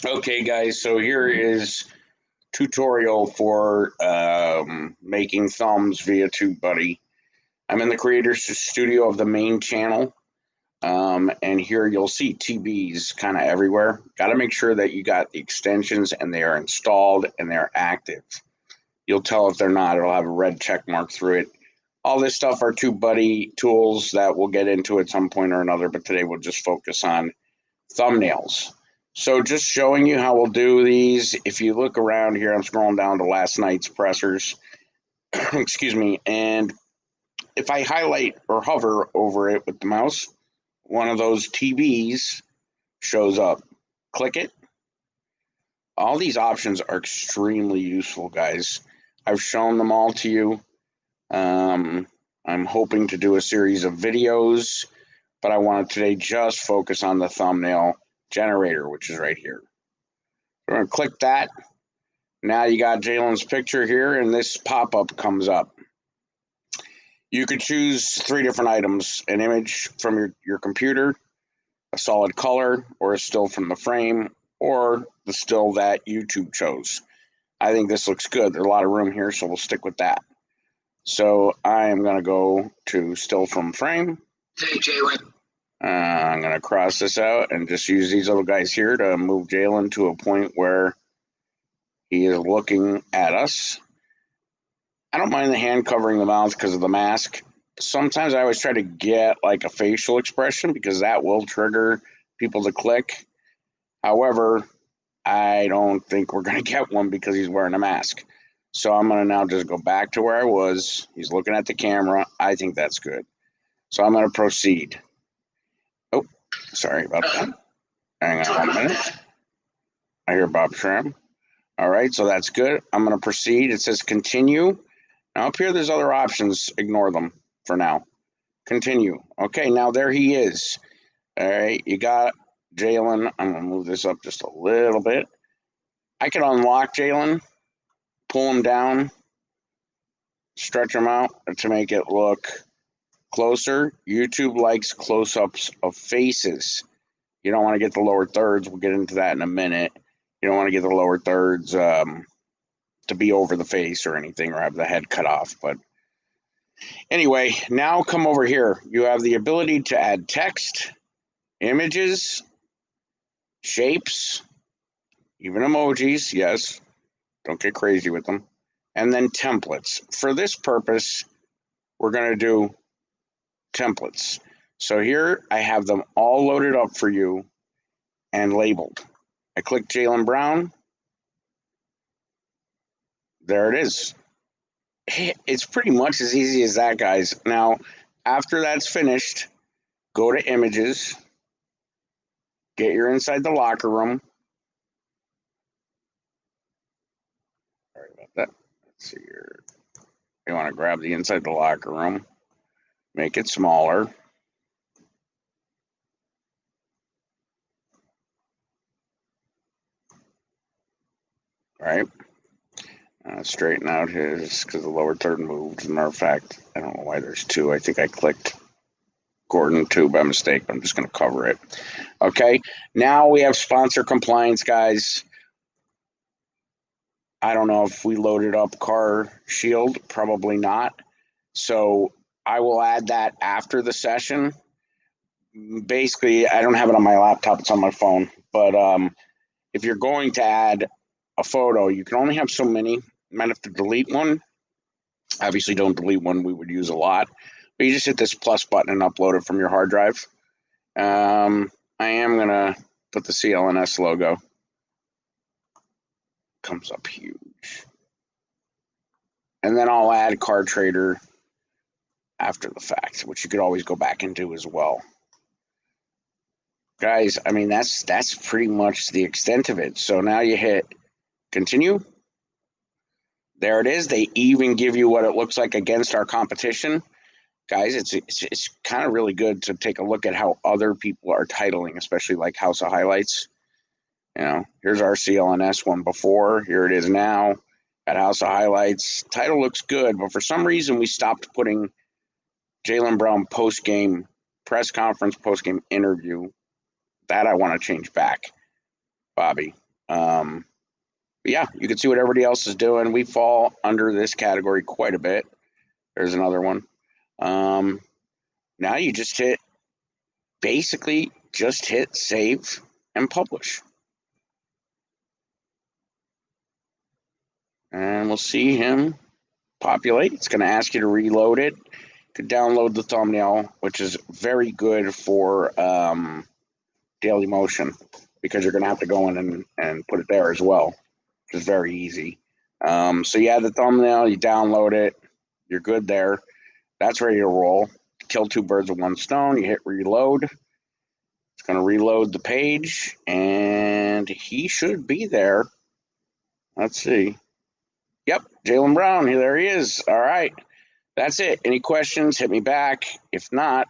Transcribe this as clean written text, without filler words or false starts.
Okay, guys, so here is tutorial for making thumbs via TubeBuddy. I'm in the creator's studio of the main channel, and here you'll see TBs kind of everywhere. Got to make sure that you got the extensions and they are installed and they're active. You'll tell if they're not. It'll have a red check mark through it. All this stuff are TubeBuddy tools that we'll get into at some point or another, but today we'll just focus on thumbnails. So just showing you how we'll do these. If you look around here, I'm scrolling down to last night's pressers. Excuse me. And if I highlight or hover over it with the mouse, one of those TVs shows up. Click it. All these options are extremely useful, guys. I've shown them all to you. I'm hoping to do a series of videos, but I want to today just focus on the thumbnail generator, which is right here. We're going to click that. Now you got Jalen's picture here, and this pop-up comes up. You could choose 3 different items: an image from your computer, a solid color, or a still from the frame, or the still that YouTube chose. I think this looks good. There's a lot of room here, so we'll stick with that. So I am going to go to still from frame. Hey, Jalen. I'm going to cross this out and just use these little guys here to move Jalen to a point where he is looking at us. I don't mind the hand covering the mouth because of the mask. Sometimes I always try to get like a facial expression because that will trigger people to click. However, I don't think we're going to get one because he's wearing a mask. So I'm going to now just go back to where I was. He's looking at the camera. I think that's good. So I'm going to proceed. Oh, sorry about that. Hang on 1 minute. I hear Bob Schramm. All right, so that's good. I'm going to proceed. It says continue. Now up here, there's other options. Ignore them for now. Continue. Okay, now there he is. All right, you got Jalen. I'm going to move this up just a little bit. I can unlock Jalen, pull him down, stretch him out to make it look closer. YouTube likes close-ups of faces. You don't want to get the lower thirds. We'll get into that in a minute. You don't want to get the lower thirds to be over the face or anything, or have the head cut off. But anyway, now come over here. You have the ability to add text, images, shapes, even emojis. Yes, don't get crazy with them. And then templates. For this purpose, we're going to do templates. So here I have them all loaded up for you and labeled. I click Jalen Brown. There it is. It's pretty much as easy as that, guys. Now, after that's finished, go to images, get your inside the locker room. Sorry about that. Let's see here. You want to grab the inside the locker room, make it smaller. Right. Straighten out his, because the lower third moved. As a matter of fact, I don't know why there's 2. I think I clicked Gordon 2 by mistake. I'm just going to cover it. Okay. Now we have sponsor compliance, guys. I don't know if we loaded up Car Shield. Probably not. So I will add that after the session. Basically, I don't have it on my laptop. It's on my phone. But if you're going to add a photo, you can only have so many. You might have to delete one. Obviously, don't delete one we would use a lot. But you just hit this plus button and upload it from your hard drive. I am going to put the CLNS logo. Comes up huge. And then I'll add Card Trader after the fact, which you could always go back and do as well. Guys, I mean, that's pretty much the extent of it. So now you hit continue. There it is. They even give you what it looks like against our competition. Guys, it's kind of really good to take a look at how other people are titling, especially like House of Highlights. You know, here's our CLNS one before. Here it is now at House of Highlights. Title looks good, but for some reason we stopped putting Jalen Brown post-game press conference, post-game interview. That I want to change back, Bobby. But yeah, you can see what everybody else is doing. We fall under this category quite a bit. There's another one. Now you just basically just hit save and publish. And we'll see him populate. It's going to ask you to reload it. You could download the thumbnail, which is very good for Daily Motion, because you're going to have to go in and put it there as well, which is very easy. So you add the thumbnail, you download it, you're good there. That's ready to roll. Kill two birds with one stone. You hit reload. It's going to reload the page, and he should be there. Let's see. Yep, Jaylen Brown. There he is. All right. That's it. Any questions, hit me back. If not,